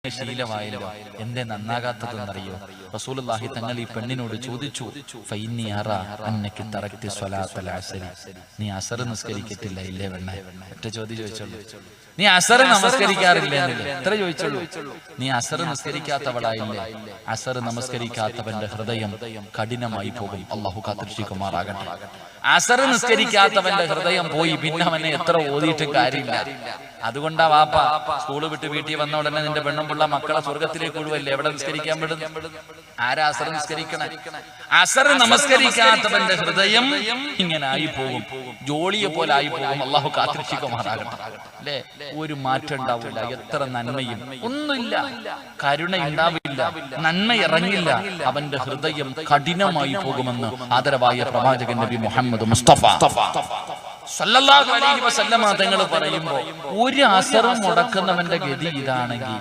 ശീലമായല്ലോ, എന്തേ നന്നാകാത്തതെന്നറിയോ? റസൂലുള്ളാഹി തങ്ങൾ ഈ പെണ്ണിനോട് ചോദിച്ചു, ഫൈന്നി അറ അന്നകി തറക്തി സ്വലാത്തൽ അസ്രി, നീ അസർ നിസ്കരിക്കത്തില്ല ഇല്ലേ പെണ്ണേ? ഒറ്റ ചോദ്യം ചോദിച്ചോളൂ. നീ അസർ നമസ്കരിക്കാറില്ല എന്നല്ലേ? എത്ര ചോദിച്ചോളൂ. നീ അസർ നിസ്കരിക്കാത്തവളായില്ലേ? അസർ നമസ്കരിക്കാത്തവന്റെ ഹൃദയം കഠിനമായി പോകും. അള്ളാഹു കാത്തിരക്ഷിക്കുമാറാകട്ടെ. അസർ നിസ്കരിക്കാത്തവന്റെ ഹൃദയം പോയി പിന്നെ അവനെ എത്ര ഓതിയിട്ടും കാര്യമില്ല. അതുകൊണ്ടാ വാപ്പ സ്കൂള് വിട്ട് വീട്ടിൽ വന്ന ഉടനെ നിന്റെ പെണ്ണും പിള്ള മക്കളെ സ്വർഗത്തിലേക്ക് വിടുവല്ലേ? എവിടെ നിസ്കരിക്കാൻ വിടും? ആരാ അസർ നിസ്കരിക്കണേ? അസർ നമസ്കരിക്കാത്തവന്റെ ഹൃദയം ഇങ്ങനെ ആയി പോകും, ജോളിയെ പോലെ ആയി പോകും. അള്ളാഹു കാത്തിരക്ഷിക്കുമാറാകട്ടെ. അല്ലേ? ഒരു മാറ്റം ഉണ്ടാവില്ല. എത്ര നന്മയും ഒന്നുമില്ല, കരുണ ഉണ്ടാവില്ല, നന്മ ഇറങ്ങില്ല. അവന്റെ ഹൃദയം കഠിനമായി പോകുമെന്ന് ആദരവായ പ്രവാചകൻ നബി മുഹമ്മദ് മുസ്തഫ സല്ലല്ലാഹു അലൈഹി വസല്ലമ തങ്ങൾ പറയുമ്പോൾ ഒരു അസറും മുടക്കുന്നവന്റെ ഗതി ഇതാണെങ്കിൽ